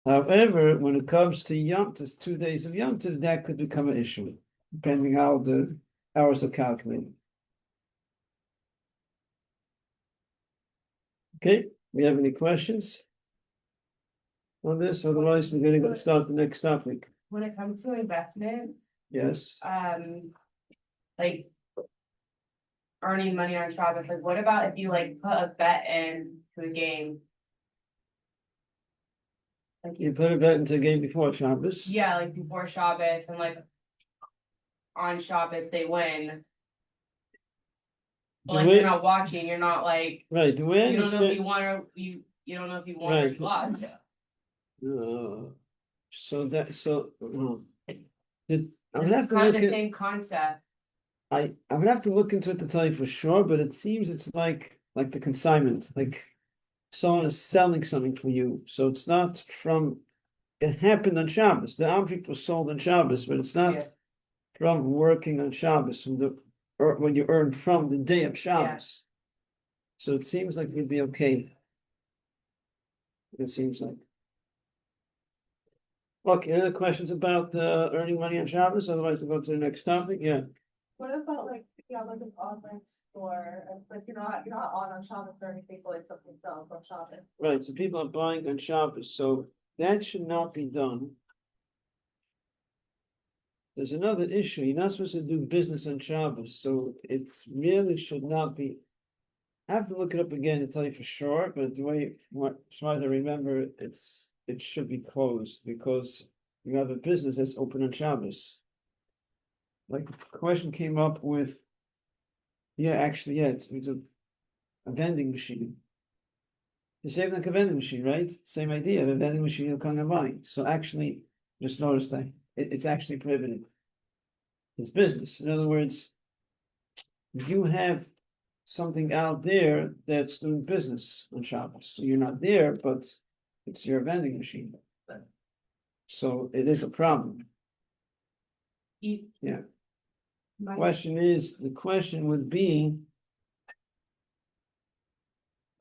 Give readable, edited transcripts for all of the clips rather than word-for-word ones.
However, when it comes to Yom Tov, 2 days of Yom Tov, that could become an issue, depending how the hours are calculated. Okay, we have any questions on this? Otherwise, we're going to start the next topic. When it comes to investment, Yes. like earning money on Shabbos, like what about if you like put a bet in to a game? Like You put a bet into a game before Shabbos. yeah, like before Shabbos and like on Shabbos they win. But like you're not watching, you're not like Right, do we you don't know if understand? you won or you don't know if you won or Right. you lost. So that, so, did, I would It's have to kind of look the at, same concept. I would have to look into it to tell you for sure, but it seems it's like the consignment, like someone is selling something for you. So it's not from, it happened on Shabbos. The object was sold on Shabbos, but it's not Yeah. from working on Shabbos, from the, or when you earn from the day of Shabbos. So it seems like we'd be okay. It seems like. Okay, any other questions about earning money on Shabbos? Otherwise, we'll go to the next topic. Yeah. What about like, yeah, like an online store, and like you're not on Shabbos or anything, but like something sells on Shabbos. Right, so people are buying on Shabbos, so that should not be done. There's another issue, you're not supposed to do business on Shabbos, so it really should not be. I have to look it up again to tell you for sure, but the way, as far as I remember, it should be closed because you have a business that's open on Shabbos. Like the question came up with, yeah, actually, yeah, it's a vending machine. The same like a vending machine, right? Same idea. A vending machine you'll come and buy. So actually, just notice that it's actually prohibited. It's business. In other words, you have something out there that's doing business on Shabbos. So you're not there, but it's your vending machine. So it is a problem. Yeah. My- The question would be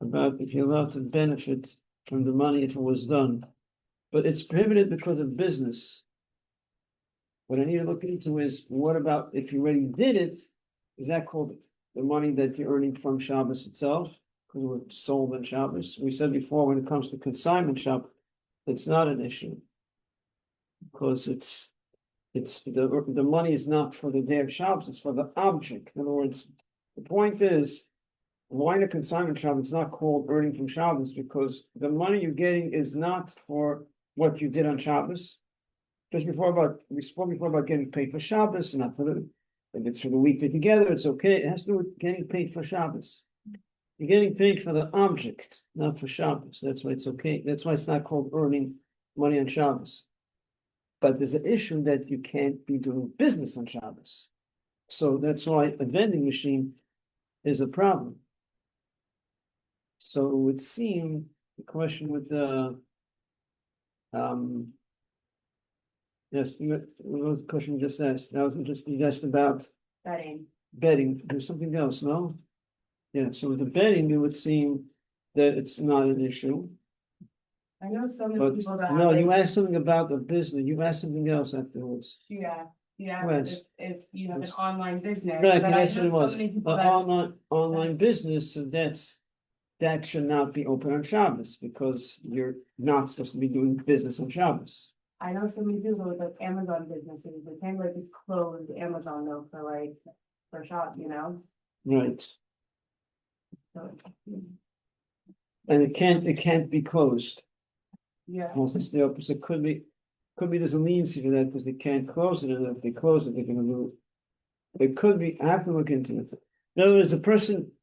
about if you're allowed to benefit from the money if it was done. But it's prohibited because of business. What I need to look into is what about if you already did it? Is that called the money that you're earning from Shabbos itself? Because it's sold on Shabbos. We said before when it comes to consignment shop, it's not an issue. Because it's the money is not for the day of Shabbos, it's for the object. In other words, the point is, why in a consignment shop it's not called earning from Shabbos because the money you're getting is not for what you did on Shabbos. We spoke before about getting paid for Shabbos, not for the, if it's for the week together, it's okay. It has to do with getting paid for Shabbos. You're getting paid for the object, not for Shabbos. That's why it's okay. That's why it's not called earning money on Shabbos. But there's an issue that you can't be doing business on Shabbos. So that's why a vending machine is a problem. So it would seem the question with the yes, what was the question you just asked? That was just you asked about Betting. betting. There's something else, no? Yeah, so with the betting, it would seem that it's not an issue. I know so many But people that no, have you like, asked something about the business. You asked something else afterwards. yeah, Yes. if you have an Yes. online business. Right, but I that's what know it so was. many people But that online business, so that should not be open on Shabbos because you're not supposed to be doing business on Shabbos. I know so many people with like Amazon businesses, they can't like just close Amazon though for shop, you know? Right. So, And it can't be closed. yeah, Once it's the opposite, could be there's a leniency for that because they can't close it, and if they close it, they're gonna do it. It could be, I have to look into it. In other words,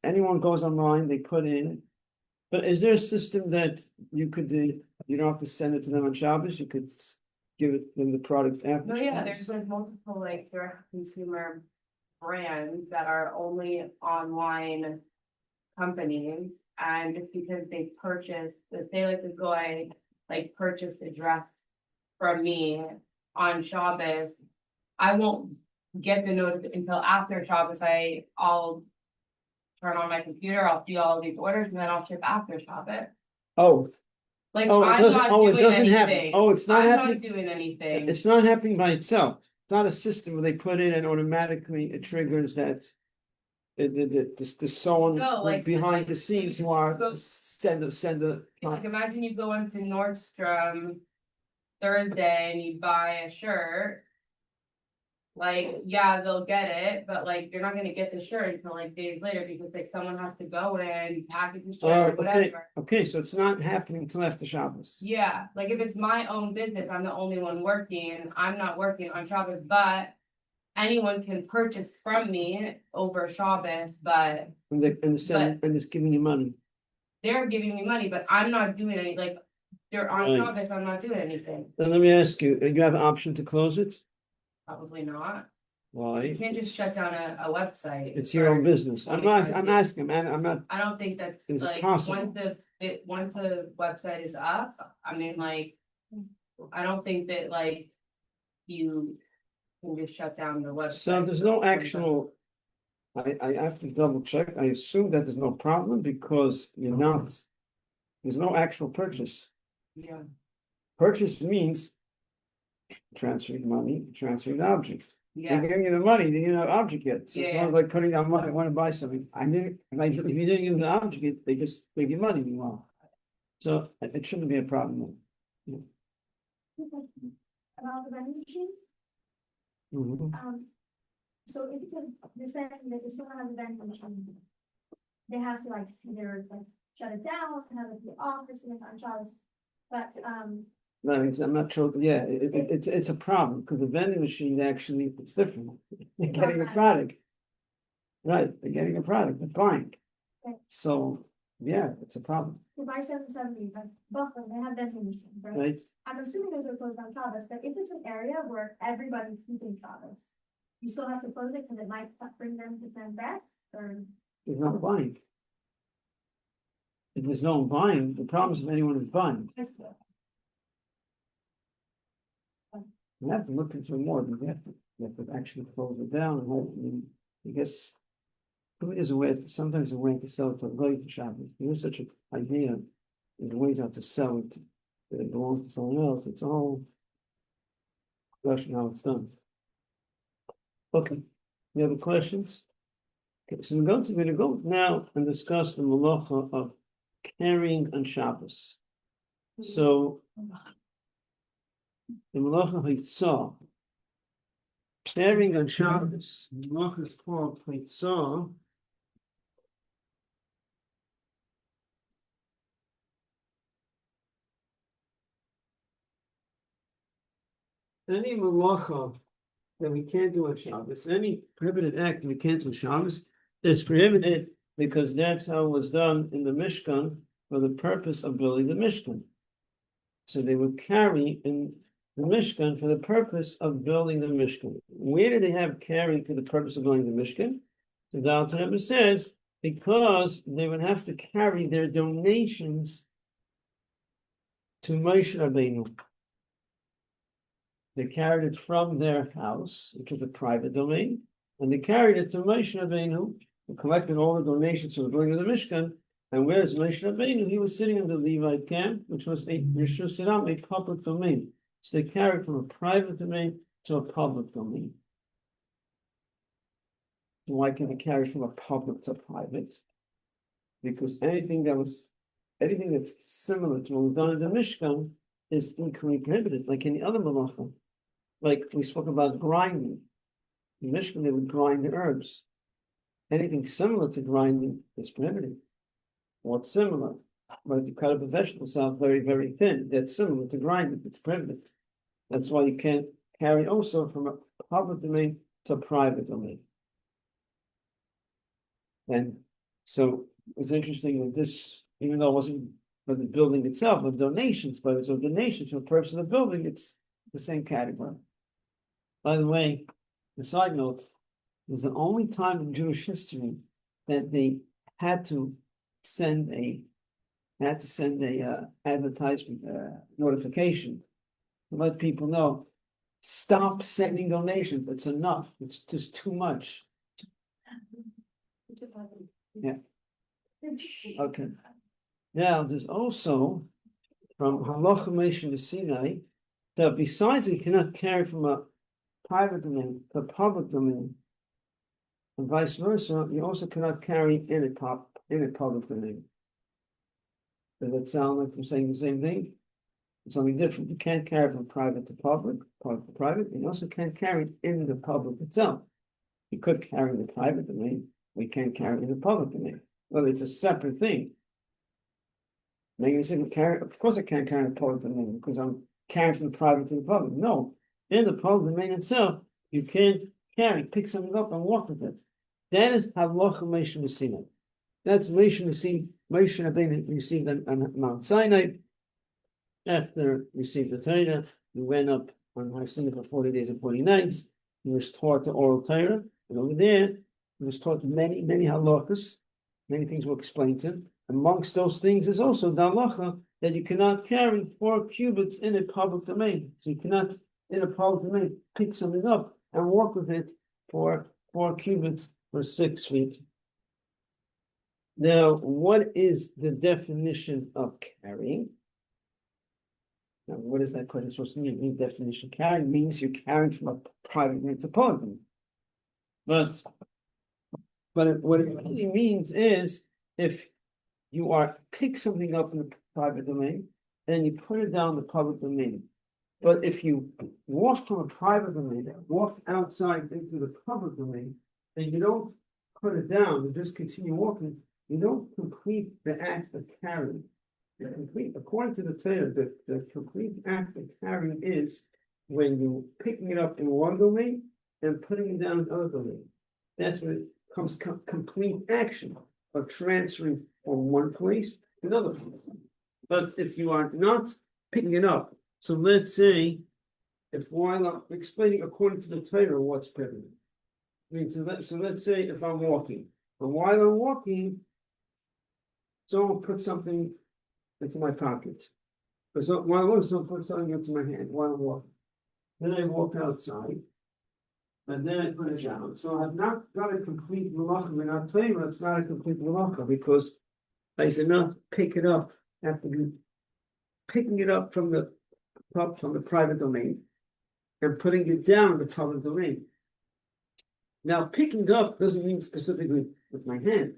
anyone goes online, they put in. But is there a system that you could do, you don't have to send it to them on Shabbos, you could give them the product after? no, yeah, Shabbos? there's like multiple like direct consumer brands that are only online companies. And just because they purchased, say like the guy like purchased a dress from me on Shabbos, I won't get the notice until after Shabbos. I'll turn on my computer, I'll see all of these orders, and then I'll ship after Shabbos. Oh, Like, Oh, it I'm doesn't, not oh, it doing doesn't happen. anything. Oh, it's not I'm happening. not doing anything. It's not happening by itself. It's not a system where they put in and automatically it triggers that. The someone No, like, behind the scenes who are go- send a. Like, imagine you go into Nordstrom Thursday and you buy a shirt. Like, yeah, they'll get it, but like, you're not gonna get the shirt until like days later because like someone has to go in, package the Oh, shirt, okay, whatever. okay, so it's not happening until after Shabbos. Yeah, like if it's my own business, I'm the only one working, I'm not working on Shabbos, but anyone can purchase from me over Shabbos, but And it's giving you money. they're giving me money, but I'm not doing any, like, they're on Right. Shabbos, I'm not doing anything. Then let me ask you, you have an option to close it? Probably not. You Why? can't just shut down a website. It's your own for business. I'm 25 days. asking, man, I'm not, I don't think that's Is it like, possible? once the website is up, I mean, like, I don't think that like. You can just shut down the website. so there's no actual. I have to double check. I assume that there's no problem because you're not, there's no actual purchase. Yeah, Purchase means transferring money, transferring the object. They're yeah, giving you the money, they didn't have object yet. So it's Yeah, not like putting down money, I want to buy something. I didn't, like, if you didn't give them the object, they just give you money meanwhile. So it shouldn't be a problem. About the vending machines, Mhm. so if it's you're saying that if someone has a vending machine. They have to like either like shut it down, have it be off, or something on Shabbos. But, No, I'm not sure, yeah, it's a problem, because the vending machine actually, it's different. They're getting a product. Right, they're getting a product, they're buying. Right. So, yeah, it's a problem, you buy 770, but Buffalo, they have vending machines, right? right? I'm assuming those are closed on Shabbos, but if it's an area where everybody's keeping Shabbos. You still have to close it because it might bring them to transgress, or, There's no buying. If there's no one buying, the problem is if anyone is buying. You have to look into it more, but you have to actually close it down and hope, I guess. There is a way, sometimes a way to sell it to late Shabbos. There is such an idea, there's ways how to sell it, that it belongs to someone else, it's all. Question how it's done. Okay, any other questions? Okay, so we're going to go now and discuss the malacha of carrying on Shabbos. So. The malacha haitzah. Carrying on Shabbos, the malacha is called haitzah. Any malacha that we can't do on Shabbos, any prohibited act that we can't do on Shabbos, is prohibited because that's how it was done in the Mishkan for the purpose of building the Mishkan. So they would carry in the Mishkan for the purpose of building the Mishkan. Where do they have carrying for the purpose of building the Mishkan? The Alter Rebbe says because they would have to carry their donations to Moshe Rabbeinu. They carried it from their house, which was a private domain, and they carried it to Moshe Rabbeinu, who collected all the donations for the building of the Mishkan. And where's Moshe Rabbeinu? He was sitting in the Levite camp, which was a Rishus Siram, a public domain. So they carried from a private domain to a public domain. Why can they carry from a public to private? Because anything that's similar to what was done in the Mishkan is equally prohibited, like any other malacha. Like we spoke about grinding. In Mishkan, they would grind the herbs. Anything similar to grinding is prohibited. What's similar? But if you cut up a vegetable sound very, very thin, that's similar to grinding, it's prohibited. That's why you can't carry also from a public domain to a private domain. And so it's interesting that this, even though it wasn't for the building itself, but donations, but it's donations for the purpose of the building, it's the same category. By the way, the side note is the only time in Jewish history that they had to send a advertisement notification to let people know, stop sending donations. It's enough. It's just too much. Yeah. Okay. Now there's also from Halacha Moshe to Sinai, that besides you cannot carry from a private domain to a public domain, and vice versa, you also cannot carry in a public domain. Does that sound like we're saying the same thing? It's only different. You can't carry from private to public, public to private. You also can't carry in the public itself. You could carry in the private domain. We can't carry in the public domain. Well, it's a separate thing. Now you say, of course I can't carry in the public domain because I'm carrying from the private to the public. No, in the public domain itself, you can't pick something up and walk with it. That is Halacha Moshe Sinai. That's Moshe Rabbeinu received on Mount Sinai. After received the Torah, he went up on Har Sinai for 40 days and 40 nights. He was taught the oral Torah, and over there, he was taught many halachas. Many things were explained to him. Amongst those things is also the halacha that you cannot carry 4 cubits in a public domain. So you cannot, in a public domain, pick something up and walk with it for 4 cubits or 6 feet. Now, what is the definition of carrying? Now, what is that question supposed to mean? The definition of carrying means you're carrying from a private domain to public domain. But what it really means is if you are pick something up in the private domain and you put it down in the public domain. But if you walk from a private domain, walk outside into the public domain, and you don't put it down, you just continue walking, you don't complete the act of carrying. According to the Torah, the complete act of carrying is when you picking it up in one domain and putting it down in another domain. That's when it comes complete action of transferring from one place to another place. But if you are not picking it up, so let's say, if while I'm explaining according to the Torah what's prohibited, I mean, so let's say if I'm walking, and while I'm walking, someone puts something into my pocket. So while I'm walking, someone puts something into my hand while I'm walking. Then I walk outside, and then I put it down. So I've not got a complete malacha. We're not saying it's not a complete malacha because I did not pick it up after picking it up from the private domain and putting it down in the public domain. Now, picking it up doesn't mean specifically with my hand.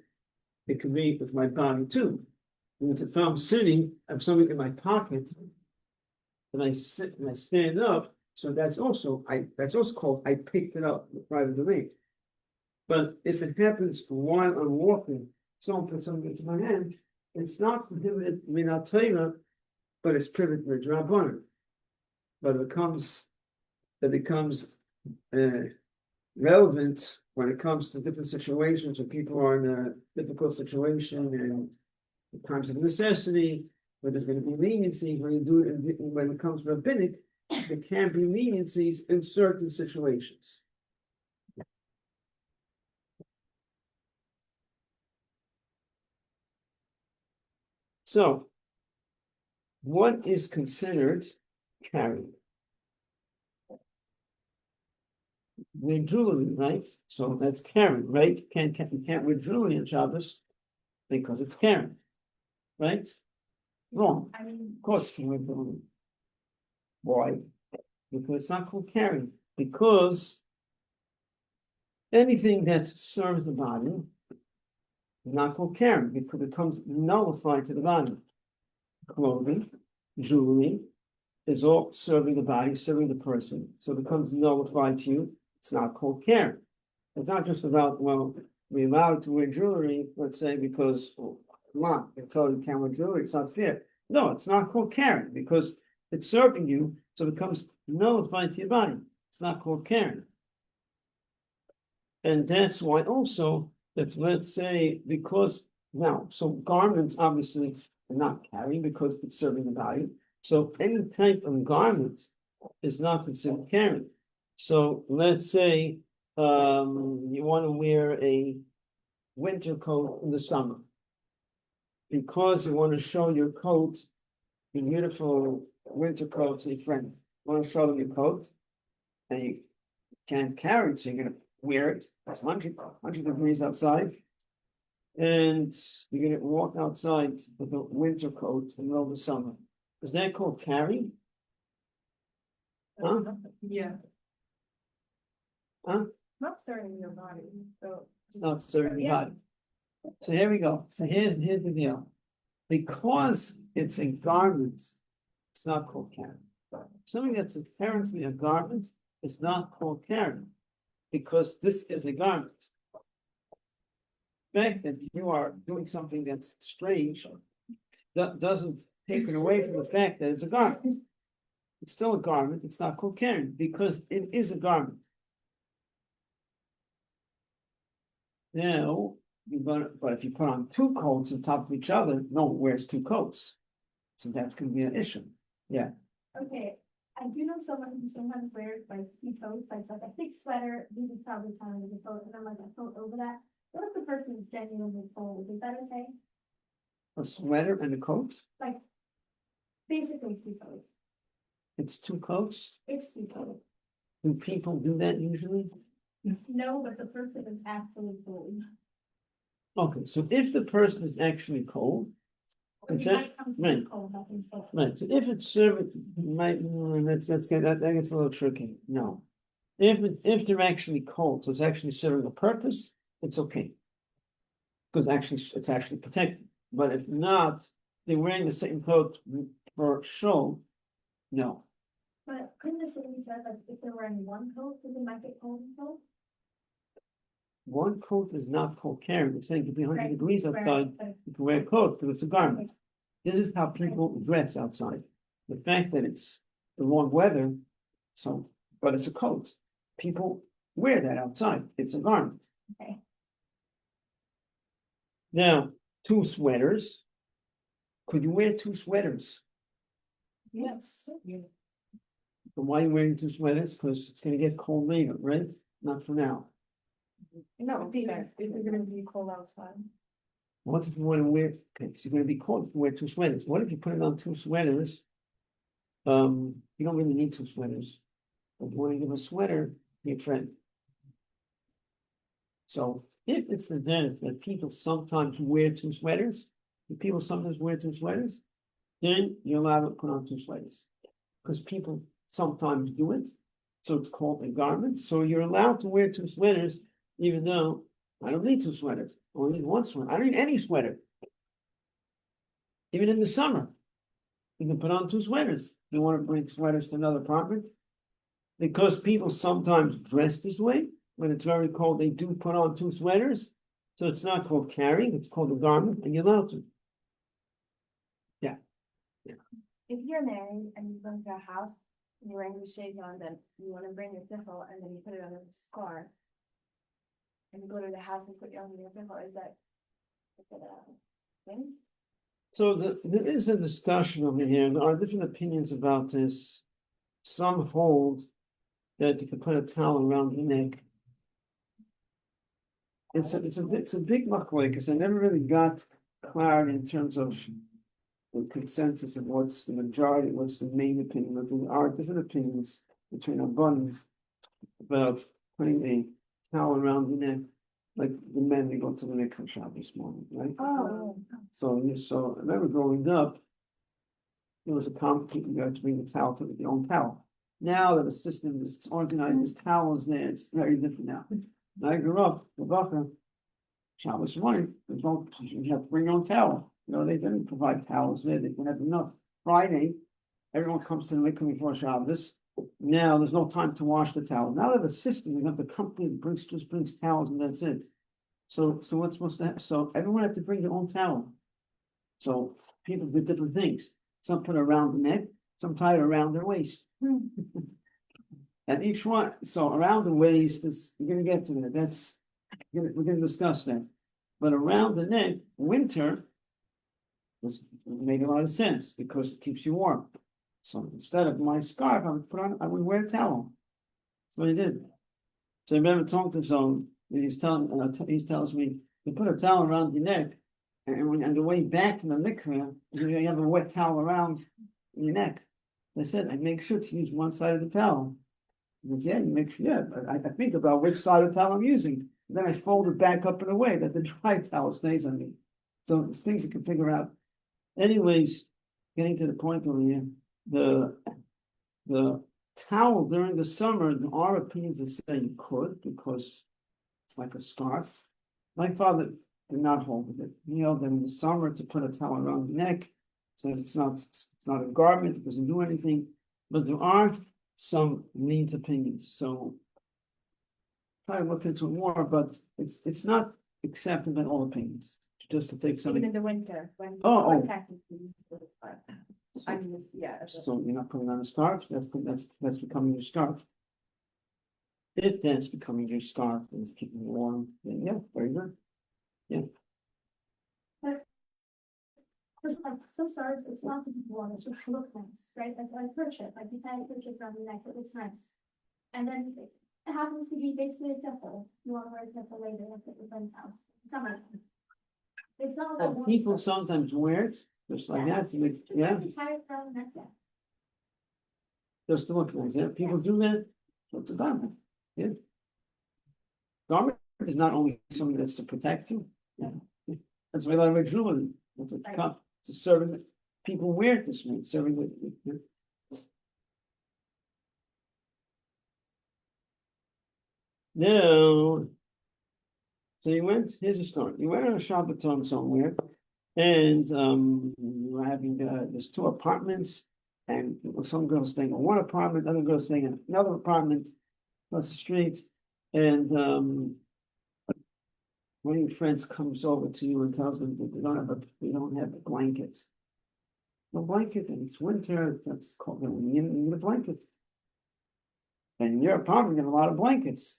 It can be with my body too. And if I'm sitting, I have something in my pocket, and I sit and I stand up. So that's also called I picked it up in the private domain. But if it happens while I'm walking, someone puts something into my hand, it's not prohibited minat Torah, but it's prohibited midrabanan. But it becomes relevant when it comes to different situations when people are in a difficult situation and times of necessity, where there's going to be leniency when you do it. When it comes to rabbinic, there can be leniencies in certain situations. So, what is considered carrying? Wear jewelry, right? So that's carrying, right? You can't wear jewelry on Shabbos because it's carrying, right? Wrong. Of course you can wear jewelry. Why? Because it's not called carrying. Because anything that serves the body is not called carrying because it becomes nullified to the body. Clothing, jewelry is all serving the body, serving the person. So it becomes nullified to you. It's not called carrying. It's not just about, well, we're allowed to wear jewelry, let's say, because, well, come on, they tell you can't wear jewelry, it's not fair. No, it's not called carrying because it's serving you, so it becomes nullified to your body. It's not called carrying. And that's why also, if let's say, because now, so garments obviously are not carrying because it's serving the body. So any type of garment is not considered carrying. So let's say you want to wear a winter coat in the summer because you want to show your coat, your beautiful winter coat to your friend. You want to show them your coat and you can't carry it, so you're going to wear it. It's 100 degrees outside. And you're going to walk outside with a winter coat in the middle of the summer. Is that called carry? Huh? Yeah. Huh? Not serving your body, so. It's not serving the Yeah. body. So here we go. So here's the deal. Because it's a garment, it's not called carry. Something that's inherently a garment is not called carry, because this is a garment. The fact that you are doing something that's strange doesn't take it away from the fact that it's a garment. It's still a garment, it's not called carrying, because it is a garment. Now, but if you put on two coats on top of each other, no one wears two coats. So that's gonna be an issue. Yeah, Okay, I do know someone who sometimes wears like two coats, like a thick sweater, these are probably time as a coat, and I'm like a coat over that. What if the person is genuinely cold, is that okay? a sweater and a coat, Like, basically two coats, it's two coats. it's two coats. Do people do that usually? No, but the person is actually cold. Okay, so if the person is actually cold, Or It's you a- might come to right. the cold, nothing cold. right, so if it's serving, let's get that gets a little tricky, no. If they're actually cold, so it's actually serving a purpose, it's okay. Because actually, it's actually protected, but if not, they're wearing the same coat for show, no. But couldn't the city say like if they're wearing one coat, then they might get cold and cold? One coat is not cold carrying, we're saying it could be 100 Right, degrees right, outside, right. you can wear a coat, because it's a garment. This is how people dress outside. The fact that it's the warm weather, so, but it's a coat. People wear that outside. It's a garment. Okay. Now, two sweaters. Could you wear two sweaters? Yes. But why are you wearing two sweaters? Because it's gonna get cold later, right? Not for now. No, Peter, if you're gonna be cold outside. What if you want to wear, okay, so you're gonna be cold if you wear two sweaters. What if you put it on two sweaters? You don't really need two sweaters. But you want to give a sweater to your friend. So if it's the den that people sometimes wear two sweaters, if people sometimes wear two sweaters, then you're allowed to put on two sweaters. Because people sometimes do it, so it's called a garment, so you're allowed to wear two sweaters, even though I don't need two sweaters, I only need one sweater, I don't need any sweater. Even in the summer, you can put on two sweaters, you want to bring sweaters to another apartment. Because people sometimes dress this way, when it's very cold, they do put on two sweaters. So it's not called carrying, it's called a garment, and you're allowed to. If you're married and you go to a house and you're wearing the shades on, then you wanna bring your tiffle and then you put it under the scarf. And you go to the house and put it under your tiffle, is that thing? So there is a discussion over here, there are different opinions about this. Some hold that you can put a towel around your neck. It's a big machlokes, because I never really got clarity in terms of the consensus of what's the majority, what's the main opinion, but there are different opinions between Rabbanim about putting a towel around the neck, like the men, they go to the mikvah Shabbos morning, right? Oh. So I remember growing up, it was a common thing, you had to bring the towel to your own towel. Now that the system is organized, there's towels there, it's very different now. When I grew up, the Baka, Shabbos morning, you have to bring your own towel. You know, they didn't provide towels there, they didn't have enough. Friday, everyone comes to the mikvah before Shabbos. Now there's no time to wash the towel. Now that the system, you have the company that just brings towels and that's it. So what's supposed to happen? So everyone had to bring their own towel. So people did different things. Some put it around the neck, some tied it around their waist. And each one, so around the waist is, we're gonna get to that, we're gonna discuss that. But around the neck, winter made a lot of sense because it keeps you warm. So instead of my scarf, I would wear a towel. That's what he did. So I remember talking to someone, and he tells me, you put a towel around your neck, and when on the way back from the mikveh, you have a wet towel around your neck. I said, I make sure to use one side of the towel. He said, yeah, you make sure, yeah, but I think about which side of the towel I'm using. And then I fold it back up in a way that the dry towel stays on me. So it's things you can figure out. Anyways, getting to the point over here, the towel during the summer, there are opinions that say you could, because it's like a scarf. My father did not hold with it. He held that in the summer to put a towel around the neck, so it's not a garment, it doesn't do anything, but there are some leans opinions, so try to look into it more, but it's not accepted by all opinions, just to take Even something. in the winter, when. Oh. Technically, but I mean, yeah. So you're not putting on a scarf, that's becoming your scarf. If that's becoming your scarf and it's keeping you warm, then yeah, very good. There's like some stars, it's not to be worn, it's just to look nice, right? Like kerchief, like you tie a kerchief around your neck, it looks nice. And then it happens to be basically a temple, you wanna wear a temple later, like at your friend's house, summer. It's not like. a warm People stuff. sometimes wear it, just like that, to make, Just yeah, like you tie it around the neck, yeah. just to look nice, yeah, people do that, so it's a garment, yeah. Garment is not only something that's to protect you, yeah, that's why a lot of jewelry, it's a Right. cup, it's a serving, people wear it this way, it's serving with. Yeah. Now, so you went, here's a story, you went on a Shabbaton somewhere, and you were having, there's two apartments, and some girls staying in one apartment, other girls staying in another apartment across the street, and one of your friends comes over to you and tells them that they don't have a blanket. No blanket, and it's winter, that's called, you need a blanket. And in your apartment, you have a lot of blankets.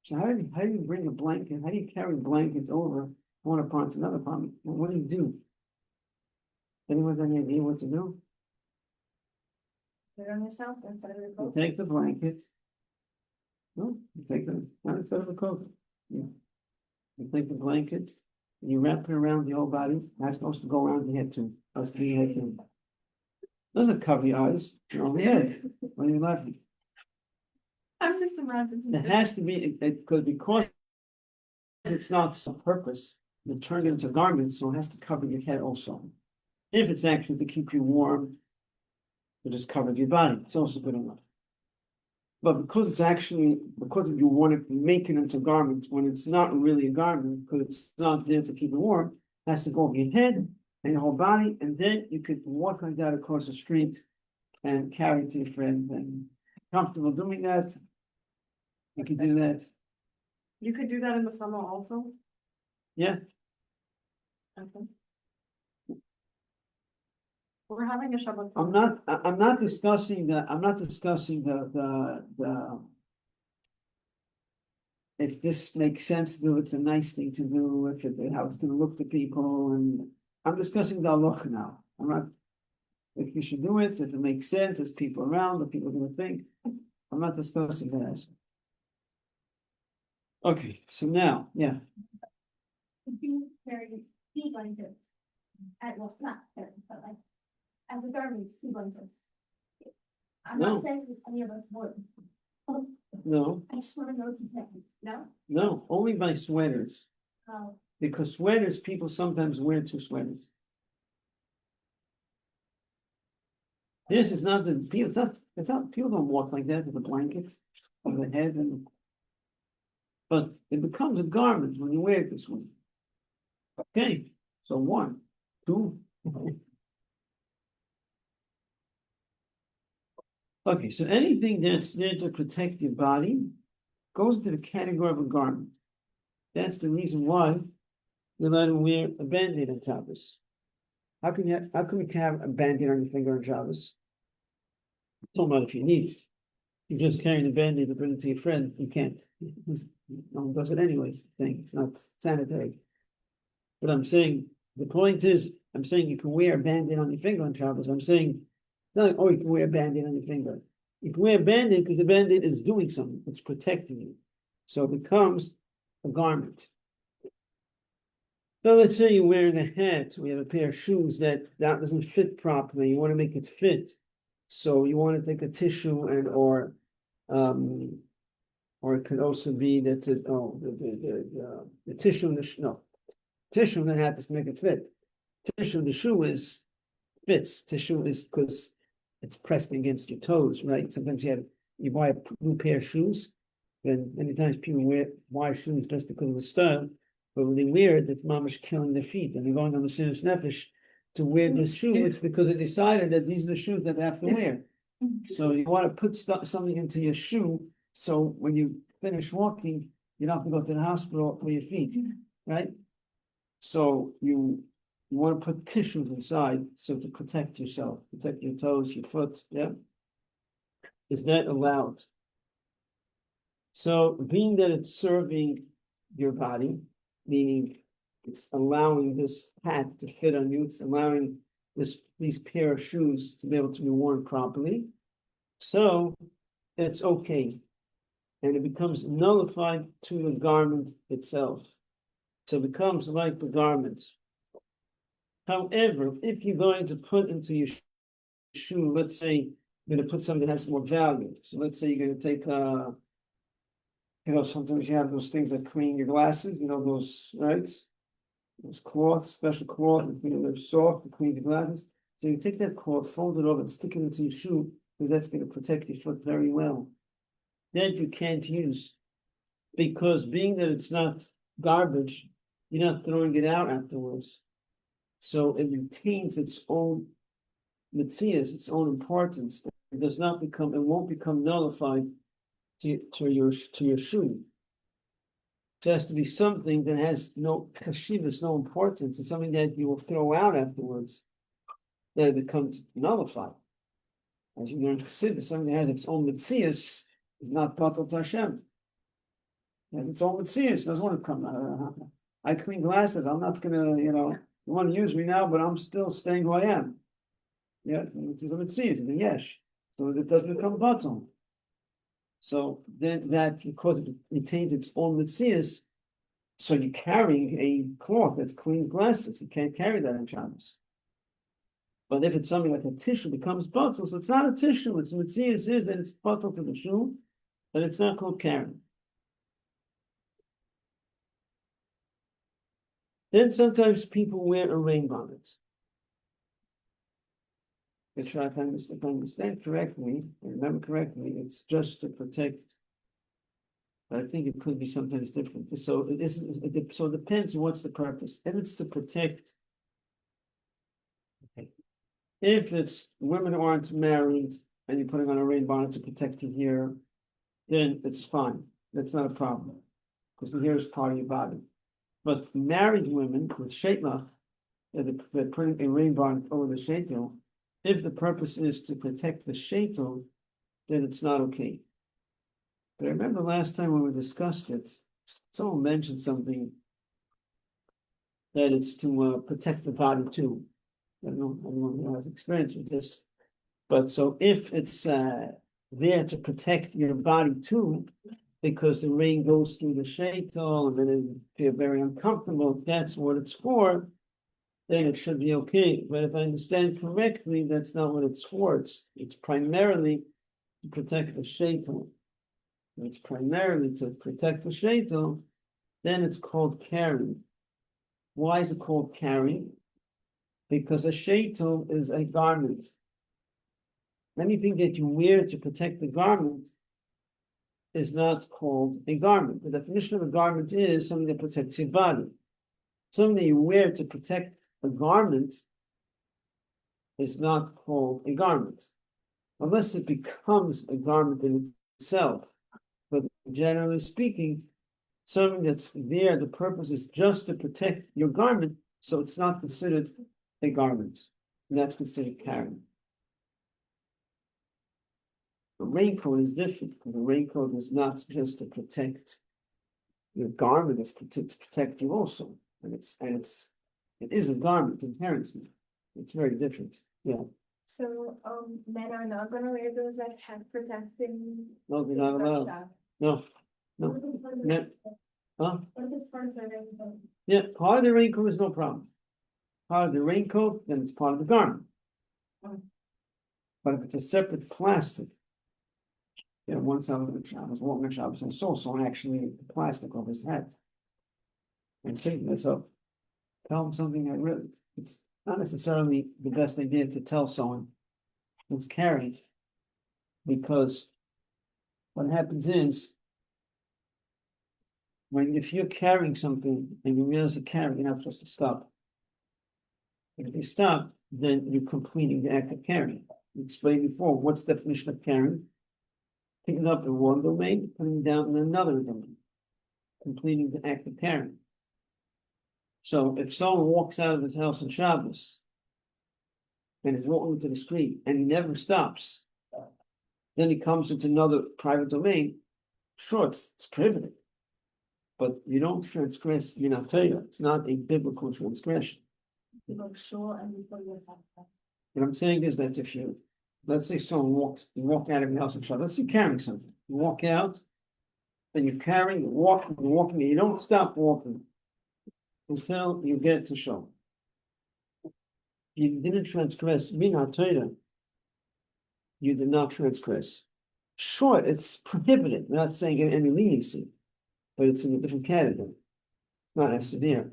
So how do you bring a blanket? How do you carry blankets over one apartment to another apartment? What do you do? Anyone have any idea what to do? Put it on yourself instead of your You coat. take the blankets. No, you take them, not instead of a coat. You take the blankets, and you wrap it around the whole body. That's supposed to go around your head too. That's the head too. Doesn't cover your eyes, your own head. What are you laughing? I'm just imagining. It has to be, because it's not some purpose, you turn it into garments, so it has to cover your head also. If it's actually to keep you warm, it just covers your body, it's also good enough. But because if you want to make it into garments, when it's not really a garment, because it's not there to keep it warm, it has to go over your head and your whole body, and then you could walk like that across the street and carry it to your friend, and comfortable doing that. You can do that, You could do that in the summer also. yeah. Okay. We're having a Shabbos. I'm not discussing the, if this makes sense to do, it's a nice thing to do, how it's gonna look to people, and I'm discussing the halacha now. I'm not, if you should do it, if it makes sense, there's people around, what people are gonna think. I'm not discussing that aspect. Okay, so now, yeah, If you carry two blankets, well, not carry, but like, as a garment, two blankets. I'm No. not saying that any of us would. no, I just wanna know if you can, no? no, only by sweaters, Oh, because sweaters, people sometimes wear two sweaters. This is not the, people, it's not, people don't walk like that with a blanket on the head and. But it becomes a garment when you wear it this way. Okay, so 1, 2. Okay, so anything that's there to protect your body goes into the category of a garment. That's the reason why you're allowed to wear a band-aid on Shabbos. How can you have a band-aid on your finger on Shabbos? Talking about if you need it. You just carry the band-aid to bring it to your friend, you can't. No one does it anyways, thing, it's not sanitary. But I'm saying, the point is, I'm saying you can wear a band-aid on your finger on Shabbos. I'm saying, it's not like, oh, you can wear a band-aid on your finger. You can wear a band-aid because the band-aid is doing something, it's protecting you. So it becomes a garment. So let's say you're wearing a hat, we have a pair of shoes that doesn't fit properly, you want to make it fit. So you want to take a tissue or it could also be that the tissue in the tissue in the hat is to make it fit. Tissue in the shoe is fits. Tissue is because it's pressed against your toes, right? Sometimes you buy a new pair of shoes, then many times people buy shoes just because of the style, but when they wear it, it's mamish killing their feet, and they're going on the serious nefesh to wear this shoe. It's because they decided that these are the shoes that they have to wear. So you want to put something into your shoe, so when you finish walking, you don't have to go to the hospital for your feet, right? So you want to put tissues inside, so to protect yourself, protect your toes, your foot, yeah? Is that allowed? So being that it's serving your body, meaning it's allowing this hat to fit on you, it's allowing these pair of shoes to be able to be worn properly, so it's okay. And it becomes nullified to the garment itself. So it becomes like the garment. However, if you're going to put into your shoe, let's say you're going to put something that has more value. So let's say you're going to take, sometimes you have those things that clean your glasses, those, right? Those cloth, special cloth, they're soft to clean your glasses. So you take that cloth, fold it over, and stick it into your shoe, because that's going to protect your foot very well. That you can't use, because being that it's not garbage, you're not throwing it out afterwards. So it retains its own mitzias, its own importance. It won't become nullified to your shoe. It has to be something that has no kashivas, no importance. It's something that you will throw out afterwards, that it becomes nullified. As you learn to consider, something that has its own mitzias is not batal to Hashem. It has its own mitzias, doesn't want to come. I clean glasses. I'm not gonna, you want to use me now, but I'm still staying who I am. Yeah, it's a mitzias, it's a yesh, so it doesn't become batal. So then that, because it retains its own mitzias, so you're carrying a cloth that cleans glasses. You can't carry that in Shabbos. But if it's something like a tissue, becomes batal. So it's not a tissue. It's mitzias is that it's batal to the shoe, but it's not called carrying. Then sometimes people wear a rain bonnet. If I understand correctly, remember correctly, it's just to protect. But I think it could be sometimes different. So so it depends on what's the purpose. If it's to protect, okay. If it's women who aren't married and you're putting on a rain bonnet to protect your hair, then it's fine. That's not a problem, because the hair is part of your body. But married women with shetlach, they're putting a rain bonnet over the shetel. If the purpose is to protect the shetel, then it's not okay. But I remember last time when we discussed it, someone mentioned something that it's to protect the body too. I don't know who has experience with this. But so if it's there to protect your body too, because the rain goes through the sheitel and then it feel very uncomfortable, if that's what it's for, then it should be okay. But if I understand correctly, that's not what it's for. It's primarily to protect the sheitel. It's primarily to protect the sheitel, then it's called carrying. Why is it called carrying? Because a sheitel is a garment. Anything that you wear to protect the garment is not called a garment. The definition of a garment is something that protects your body. Something that you wear to protect a garment is not called a garment, unless it becomes a garment in itself. But generally speaking, something that's there, the purpose is just to protect your garment, so it's not considered a garment. And that's considered carrying. The raincoat is different, because the raincoat is not just to protect your garment, it's to protect you also. And it is a garment inherently. It's very different. Yeah. So, men are not gonna wear those like head protecting. No, they're not allowed. No. Yeah. Huh? What if it's part of the rainbow? Yeah, part of the raincoat is no problem. Part of the raincoat, then it's part of the garment. But if it's a separate plastic, once I was walking in Shabbos and saw someone actually the plastic of his head. And thinking myself, tell him something not necessarily the best idea to tell someone who's carrying. Because what happens is, if you're carrying something and you realize you're carrying, you're not supposed to stop. And if you stop, then you're completing the act of carrying. We explained before, what's the definition of carrying? Picking up in one domain, putting it down in another domain, completing the act of carrying. So if someone walks out of his house on Shabbos and is walking into the street and he never stops, then he comes into another private domain. Sure, it's prohibited, but you don't transgress Minatayah. It's not a biblical transgression. You look sure and before you have that. What I'm saying is that if you, let's say someone you walk out of your house and Shabbos, let's say you're carrying something, you walk out, and you're carrying, you're walking, and you don't stop walking until you get to Shul. You didn't transgress Minatayah. You did not transgress. Sure, it's prohibited. We're not saying any leniency, but it's in a different category. It's not as severe.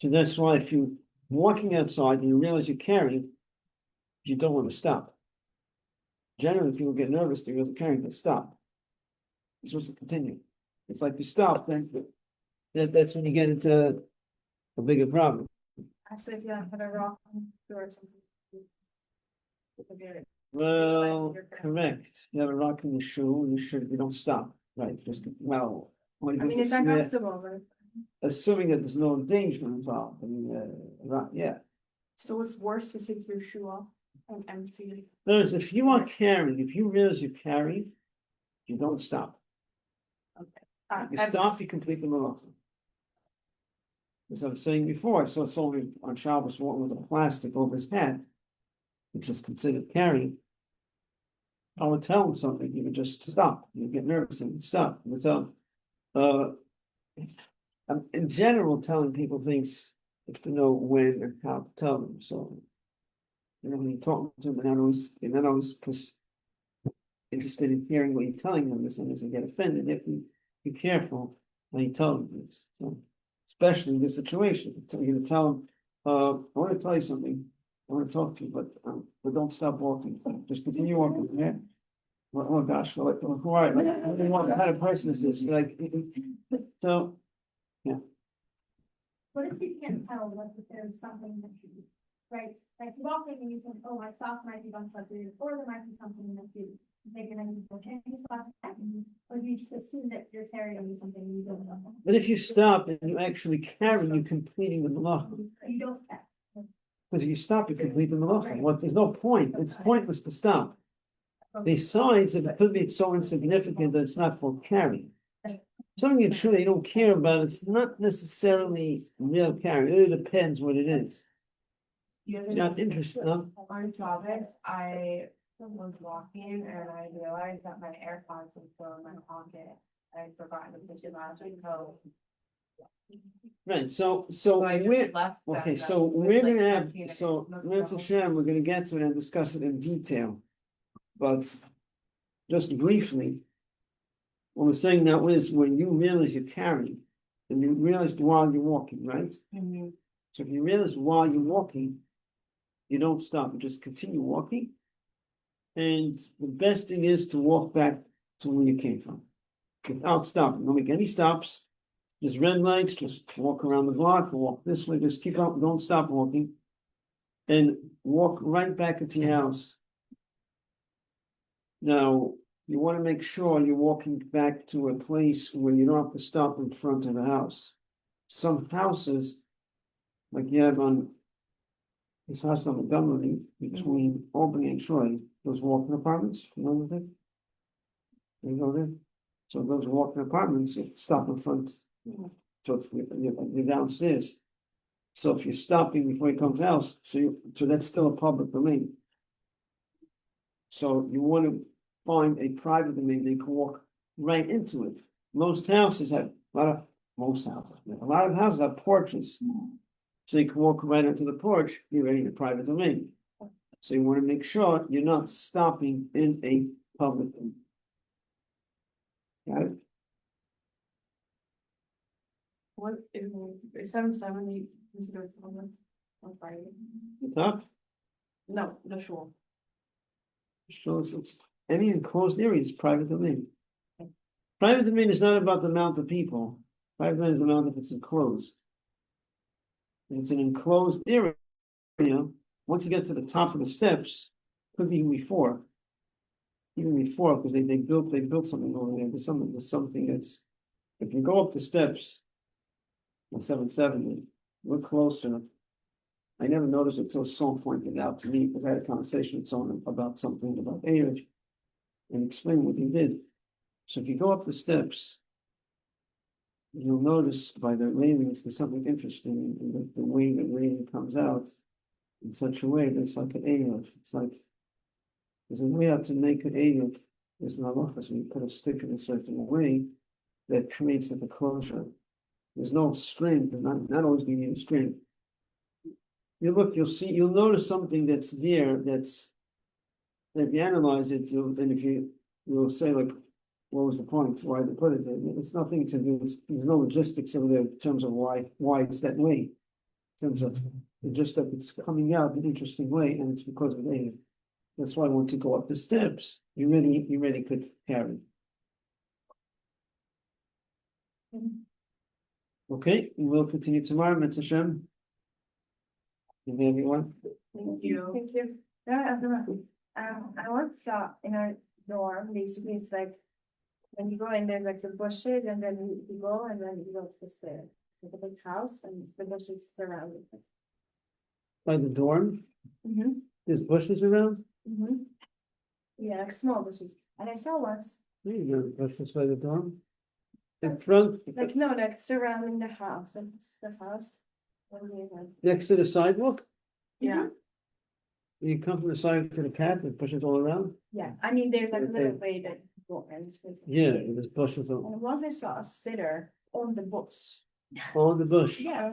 So that's why if you're walking outside and you realize you're carrying, you don't want to stop. Generally, people get nervous, they go carrying, but stop. You're supposed to continue. It's like you stop, then that's when you get into a bigger problem. I said, yeah, have a rock or something. Well, correct. You have a rock in the shoe, you don't stop, right? Just, well. I mean, it's uncomfortable, but. Assuming that there's no danger involved, I mean, yeah. So it's worse to take your shoe off and empty it. There's, if you are carrying, if you realize you're carrying, you don't stop. Okay. You stop, you complete the marathon. As I was saying before, I saw someone on Shabbos walking with a plastic over his head, which is considered carrying. I would tell him something, he would just stop. You get nervous and stop. I would tell him, I'm in general telling people things to know when and how to tell them. So, when you talk to them, they're not always interested in hearing what you're telling them. Sometimes they get offended. If you be careful when you tell them things. So, especially in this situation, so you're going to tell them, I want to tell you something. I want to talk to you, but don't stop walking. Just continue walking. Yeah. Oh gosh, who are you? What kind of person is this? Like, so. What if you can't tell what if there's something that you, right? Like you walk in and you think, oh, my socks might be bunched up here, or there might be something that you think you're gonna need to change your socks, or you just assume that you're carrying something you don't know. But if you stop and you actually carry, you're completing the malacha. You don't. Because if you stop, you complete the malacha. What, there's no point. It's pointless to stop. Besides, if it could be so insignificant that it's not for carrying. Something you truly don't care about, it's not necessarily real carrying. It really depends what it is. You're not interested, huh? On Shabbos, I was walking and I realized that my AirPods were still in my pocket. I forgot to push it last week, so. Right, so I just we're, left them, okay, that so was we're like gonna have, 13 so minutes. Mitzvah Shem, we're gonna get to it and discuss it in detail. But just briefly, what we're saying now is when you realize you're carrying, and you realize while you're walking, right? Mhm. So if you realize while you're walking, you don't stop, you just continue walking. And the best thing is to walk back to where you came from. Without stopping, don't make any stops. Just red lights, just walk around the block, walk this way, just keep up, don't stop walking. And walk right back into your house. Now, you want to make sure you're walking back to a place where you don't have to stop in front of the house. Some houses, like you have on this house on Montgomery, between Albany and Troy, those walking apartments, you know what they? You go there? So those walking apartments, you have to stop in front. So if you're downstairs. So if you're stopping before you come to the house, so that's still a public domain. So you want to find a private domain that you can walk right into it. Most houses have a lot of houses have porches. So you can walk right into the porch, you're ready in a private domain. So you want to make sure you're not stopping in a public domain. Got it? What if 770 considered public? on Friday. The top, No, the shul. shows it's any enclosed area is private domain. Private domain is not about the amount of people. Private domain is the amount if it's enclosed. If it's an enclosed area, once you get to the top of the steps, could be even before, because they built something over there. There's something that's, if you go up the steps on 770, look closer. I never noticed it until Son pointed out to me, because I had a conversation with someone about something about Erev, and explained what he did. So if you go up the steps, you'll notice by the railings, there's something interesting in the way the railing comes out in such a way that it's like an Erev. It's like, there's a way out to make an Erev, there's malachas, when you put a stick in a certain way, that creates like a closure. There's no string, there's not always going to be a string. You look, you'll notice something that's there, that if you analyze it, you'll say like, what was the point? Why they put it there? It's nothing to do. There's no logistics over there in terms of why it's that way. In terms of just that it's coming out in an interesting way, and it's because of it. That's why once you go up the steps, you really could carry. Okay, we'll continue tomorrow. Mitzvah Shem. Thank you, everyone. Thank you. Thank you. I once saw in our dorm, basically it's like, when you go in, there's like the bushes, and then you go, and then you go to the stairs. Like a big house, and the bushes surround it. By the dorm, Mm-hmm. there's bushes around. Mm-hmm. Yeah, like small bushes. And I saw once, There you go, bushes by the dorm. In front, like, no, like surrounding the house, and it's the house. What do you think? next to the sidewalk. Yeah. You come from the side to the path, there's bushes all around. Yeah, I mean, there's like a little Okay. way that you go in. Yeah, there's bushes on And once I saw a sitter on the bush. the bush. Yeah,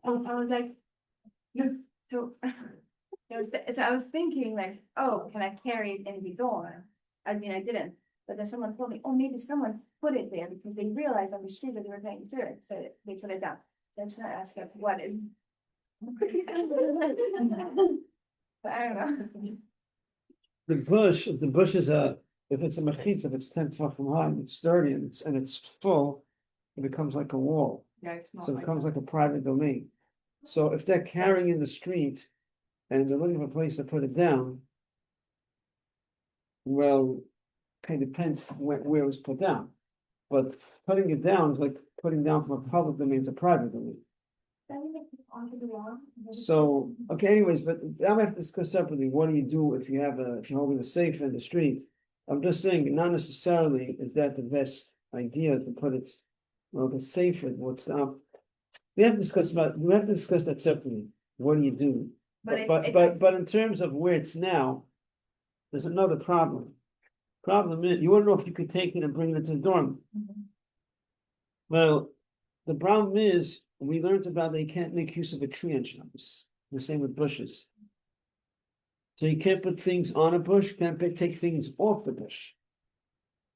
I was like, no, so. So I was thinking like, oh, can I carry it in the door? I mean, I didn't, but then someone told me, oh, maybe someone put it there because they realized on the street that they were paying syrup, so they put it down. So I just asked like, what is? But I don't know. The bush is if it's a machitza, if it's 10 feet from high, it's sturdy and it's full, it becomes like a wall. Yeah, it's not So it like becomes that. like a private domain. So if they're carrying in the street and they're looking for a place to put it down, well, it depends where it was put down. But putting it down is like putting down from a public domain to a private domain. Onto the wall. So, okay, anyways, but I'm have to discuss separately, what do you do if you're holding a safe in the street? I'm just saying, not necessarily is that the best idea to put it, well, the safe is what's up. We have to discuss that separately. What do you do? But in terms of where it's now, there's another problem. Problem is, you want to know if you could take it and bring it to the dorm. Mhm. Well, the problem is, we learned about that you can't make use of a tree on Shabbos. The same with bushes. So you can't put things on a bush, can't take things off the bush.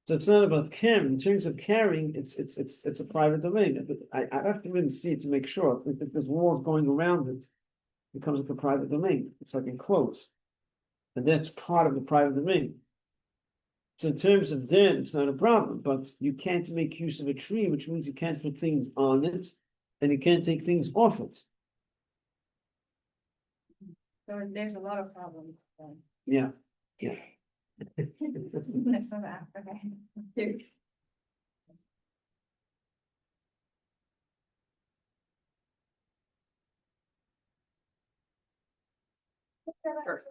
So it's not about carrying. In terms of carrying, it's a private domain. But I have to really see it to make sure. If there's walls going around it, it becomes like a private domain. It's like enclosed. And that's part of the private domain. So in terms of that, it's not a problem, but you can't make use of a tree, which means you can't put things on it, and you can't take things off it. So there's a lot of problems. Then. Yeah. I saw that, okay. Sure.